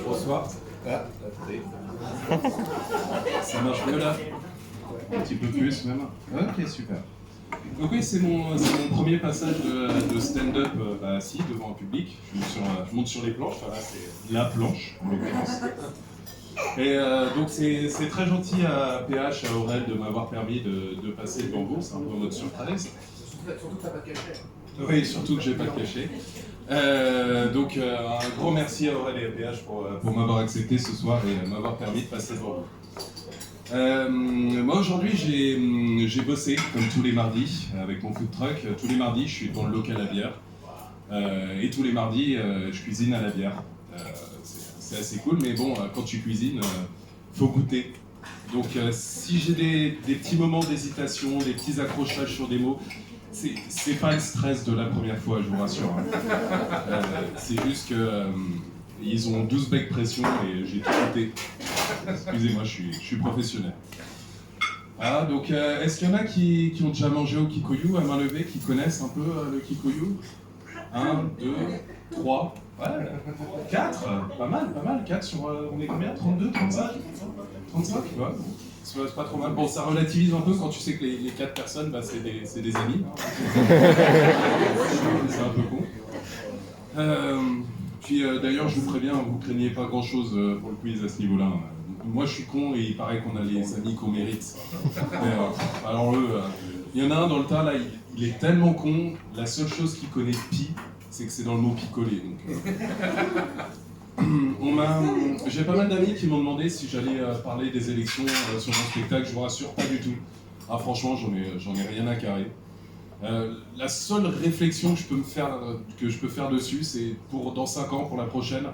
Bonsoir. Ah, attendez. Ça marche mieux là? Un petit peu plus même. Ok, super. Donc oui, c'est mon premier passage de stand-up assis devant un public. Je monte sur les planches, enfin là c'est la planche en l'occurrence. Et donc c'est très gentil à PH, à Aurel de m'avoir permis de passer devant vous, c'est un peu en mode surprise. Surtout que t'as pas de cachet. Oui, surtout que j'ai pas de cachet. Donc un gros merci à Aurel et à PH pour m'avoir accepté ce soir et m'avoir permis de passer devant vous. Moi aujourd'hui j'ai bossé comme tous les mardis avec mon food truck. Tous les mardis je suis dans le local à bière et tous les mardis je cuisine à la bière. C'est assez cool, mais bon, quand tu cuisines, faut goûter. Donc si j'ai des petits moments d'hésitation, des petits accrochages sur des mots, c'est pas le stress de la première fois, je vous rassure. Hein. C'est juste que ils ont 12 becs pression et j'ai tout goûté. Excusez-moi, je suis professionnel. Ah, donc est-ce qu'il y en a qui ont déjà mangé au Kikoyu à main levée, qui connaissent un peu le Kikoyu? 1, 2, 3, ouais, 4, pas mal, 4 sur, on est combien? 32, 35? 35, ouais, c'est pas trop mal. Bon, ça relativise un peu quand tu sais que les 4 personnes, bah, c'est des amis. Hein. C'est un peu con. Puis d'ailleurs, je vous préviens, vous craignez pas grand-chose pour le quiz à ce niveau-là. Moi, je suis con et il paraît qu'on a les amis qu'on mérite. Mais, alors eux, il y en a un dans le tas, là, il est tellement con, la seule chose qu'il connaît de pi, c'est que c'est dans le mot picoler. J'ai pas mal d'amis qui m'ont demandé si j'allais parler des élections sur mon spectacle. Je vous rassure, pas du tout. Ah, franchement, j'en ai rien à carrer. La seule réflexion que je peux faire dessus, c'est pour dans 5 ans, pour la prochaine,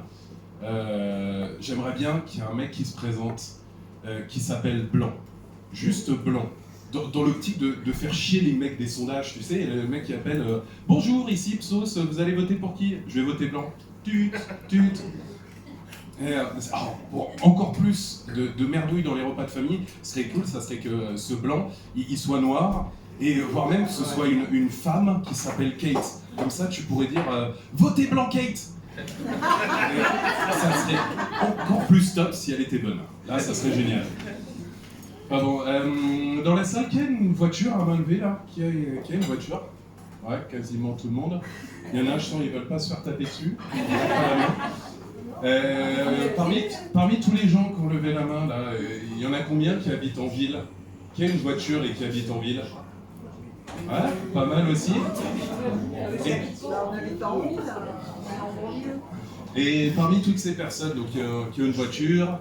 j'aimerais bien qu'il y ait un mec qui se présente, qui s'appelle Blanc. Juste Blanc. Dans l'optique de faire chier les mecs des sondages, tu sais, le mec qui appelle bonjour, ici Psos, vous allez voter pour qui? Je vais voter Blanc. Tut. Et, bon, encore plus de merdouille dans les repas de famille, ce serait cool, ça serait que ce Blanc, il soit noir, et voire même que ce soit une femme qui s'appelle Kate. Comme ça, tu pourrais dire votez Blanc Kate. Et ça serait encore plus top si elle était bonne. Là, ça serait génial. Pardon. Dans la salle, qui a une voiture à main levée là? Qui a une voiture? Ouais, quasiment tout le monde. Il y en a, je sens, ils veulent pas se faire taper dessus. Parmi tous les gens qui ont levé la main là, il y en a combien qui habitent en ville? Qui a une voiture et qui habite en ville? Ouais, pas mal aussi. Et parmi toutes ces personnes donc, qui ont une voiture,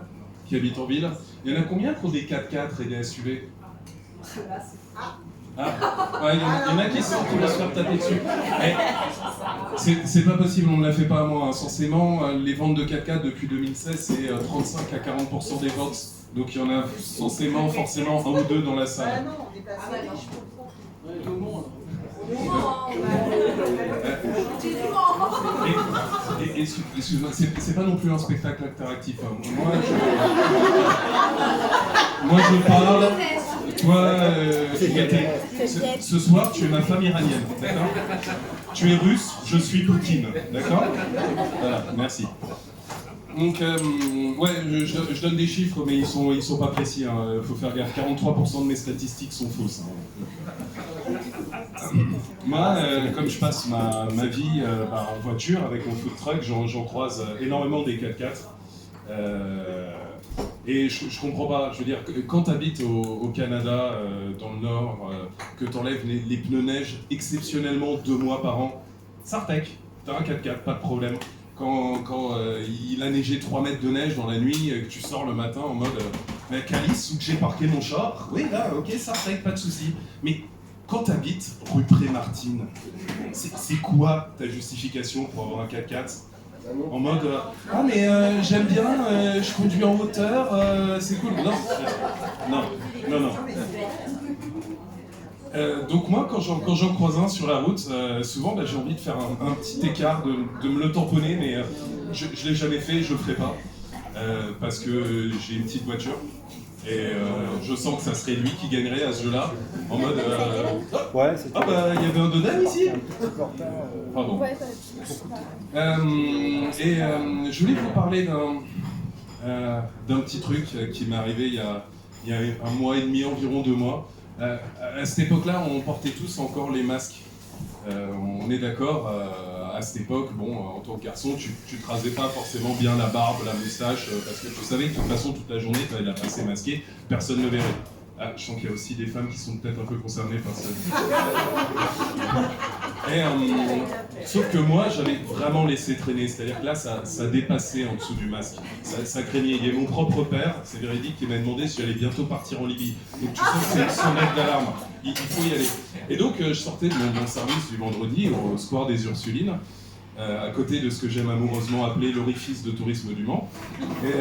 qui habitent en ville, il y en a combien qui ont des 4x4 et des SUV? Ouais, il y en a qui sortent, qui vont se faire taper dessus. C'est pas possible, on ne la fait pas à moi. Hein. Censément, les ventes de 4x4 depuis 2016, c'est 35 à 40% des ventes. Donc il y en a censément, forcément, un ou deux dans la salle. Excuse-moi, c'est pas non plus un spectacle interactif. Hein. Moi, je parle. Toi, ce soir, tu es ma femme iranienne, d'accord? Tu es russe, je suis Poutine, d'accord? Voilà, merci. Donc, ouais, je donne des chiffres, mais ils sont pas précis. Hein. Faut faire gaffe. 43% de mes statistiques sont fausses. Hein. Moi, comme je passe ma vie en voiture avec mon food truck, j'en croise énormément des 4x4. Et je comprends pas, je veux dire, quand tu habites au Canada, dans le Nord, que tu enlèves les pneus neige exceptionnellement 2 mois par an, Sartec, t'as un 4x4, pas de problème. Quand il a neigé 3 mètres de neige dans la nuit, que tu sors le matin en mode Calice, où j'ai parqué mon char, oui là, ok, Sartec, pas de souci. Mais quand tu habites rue Pré-Martine, c'est quoi ta justification pour avoir un 4x4? En mode ah mais j'aime bien, je conduis en hauteur, c'est cool. Non. Donc moi quand j'en croise un sur la route, souvent j'ai envie de faire un petit écart, de me le tamponner, mais je l'ai jamais fait, je le ferai pas parce que j'ai une petite voiture. Et je sens que ça serait lui qui gagnerait à ce jeu-là, en mode... Ouais, c'est Ah bah, il y avait un Donald ici. Pardon. Ouais, Je voulais vous parler d'un petit truc qui m'est arrivé il y a un mois et demi, environ 2 mois. À cette époque-là, on portait tous encore les masques. On est d'accord, à cette époque, bon, en tant que garçon, tu te rasais pas forcément bien la barbe, la moustache, parce que tu savais que de toute façon, toute la journée, tu allais la passer masquée, personne ne le verrait. Ah, je sens qu'il y a aussi des femmes qui sont peut-être un peu concernées par ça. Sauf que moi, j'avais vraiment laissé traîner, c'est-à-dire que là, ça dépassait en dessous du masque. Ça craignait. Il y a mon propre père, c'est véridique, qui m'a demandé si j'allais bientôt partir en Libye. Donc tu sens que c'est une sonnette d'alarme. Il faut y aller. Et donc, je sortais de mon service du vendredi au square des Ursulines, à côté de ce que j'aime amoureusement appeler l'orifice de tourisme du Mans. Et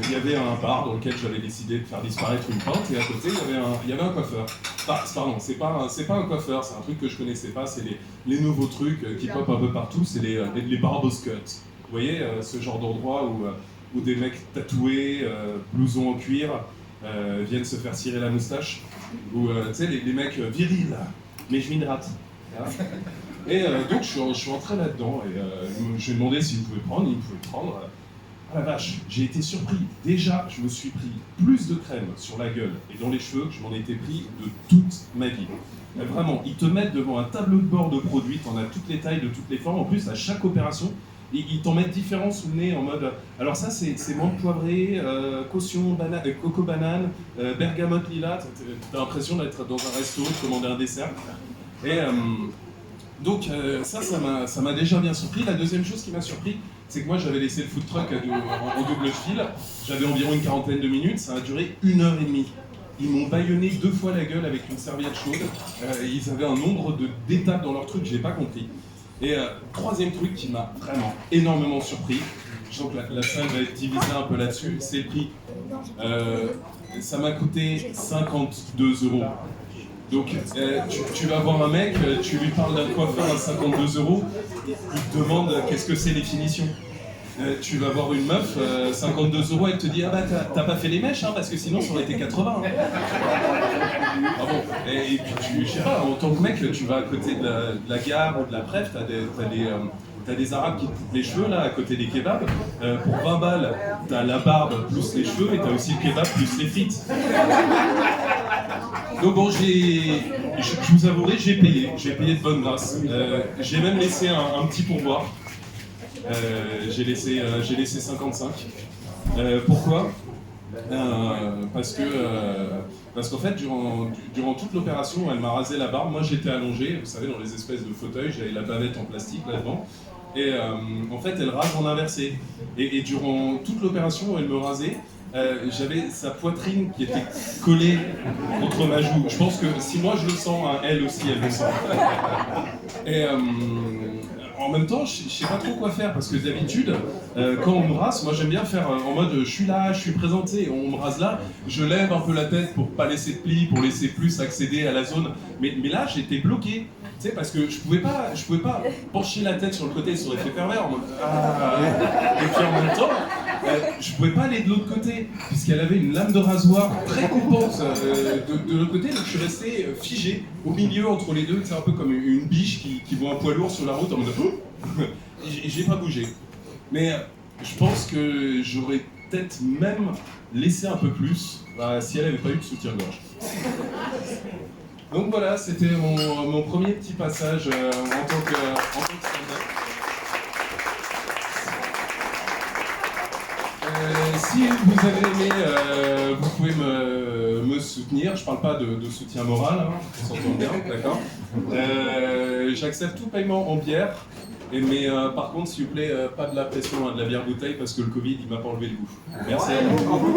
il y avait un bar dans lequel j'avais décidé de faire disparaître une pinte, et à côté il y avait un coiffeur. Pardon, c'est pas un coiffeur, c'est un truc que je connaissais pas, c'est les nouveaux trucs qui popent un peu partout, c'est les barbos cuts. Vous voyez, ce genre d'endroit où des mecs tatoués, blousons en cuir, viennent se faire cirer la moustache, ou tu sais, les mecs virils, mais je m'hydrate. Et donc je suis entré là-dedans et je lui ai demandé s'il pouvait prendre, il pouvait prendre. Ah la vache, j'ai été surpris. Déjà, je me suis pris plus de crème sur la gueule et dans les cheveux que je m'en étais pris de toute ma vie. Mais vraiment, ils te mettent devant un tableau de bord de produits, t'en as toutes les tailles, de toutes les formes. En plus, à chaque opération, ils t'en mettent différents sous le nez en mode... Alors ça, c'est menthe poivrée, caution, coco banane, bergamote lilas. T'as l'impression d'être dans un resto, de commander un dessert. Et... Donc ça m'a déjà bien surpris. La deuxième chose qui m'a surpris, c'est que moi j'avais laissé le food truck en double fil. J'avais environ une quarantaine de minutes, ça a duré 1h30. Ils m'ont bâillonné 2 fois la gueule avec une serviette chaude. Ils avaient un nombre d'étapes dans leur truc que j'ai pas compris. Et troisième truc qui m'a vraiment énormément surpris, je sens que la salle va être divisée un peu là-dessus, c'est le prix. Ça m'a coûté 52 €. Donc, tu vas voir un mec, tu lui parles d'un coiffeur à 52 €, il te demande qu'est-ce que c'est les finitions. Tu vas voir une meuf, 52 €, elle te dit ah bah t'as pas fait les mèches, hein, parce que sinon ça aurait été 80. Hein. Ah bon, et puis je sais pas, en tant que mec, tu vas à côté de la gare ou de la Pref, t'as des Arabes qui te coupent les cheveux là à côté des kebabs. Pour 20 balles, t'as la barbe plus les cheveux et t'as aussi le kebab plus les frites. Donc bon, je vous avouerai, j'ai payé de bonne grâce. J'ai même laissé un petit pourboire. J'ai laissé 55. Pourquoi parce qu'en fait, durant toute l'opération, elle m'a rasé la barbe. Moi, j'étais allongé, vous savez, dans les espèces de fauteuils, j'avais la bavette en plastique là-devant. Et en fait, elle rase en inversé. Et durant toute l'opération où elle me rasait, j'avais sa poitrine qui était collée contre ma joue. Je pense que si moi je le sens, hein, elle aussi, elle le sent. Et en même temps, je sais pas trop quoi faire parce que d'habitude, quand on me rase, moi j'aime bien faire en mode je suis là, je suis présenté, on me rase là, je lève un peu la tête pour pas laisser de plis, pour laisser plus accéder à la zone. Mais là, j'étais bloqué. Tu sais, parce que je pouvais pas pencher la tête sur le côté, ça aurait fait pervers en mode et puis en même temps, je pouvais pas aller de l'autre côté, puisqu'elle avait une lame de rasoir très coupante de l'autre côté, donc je suis resté figé au milieu entre les deux, c'est un peu comme une biche qui voit un poids lourd sur la route en mode j'ai pas bougé. Mais je pense que j'aurais peut-être même laissé un peu plus si elle avait pas eu de soutien-gorge. Donc voilà, c'était mon premier petit passage en tant que stand-up. Si vous avez aimé, vous pouvez me soutenir. Je parle pas de soutien moral, hein, on s'entend bien, d'accord. J'accepte tout paiement en bière, mais par contre, s'il vous plaît, pas de la pression, hein, de la bière bouteille, parce que le Covid, il m'a pas enlevé le goût. Merci à vous.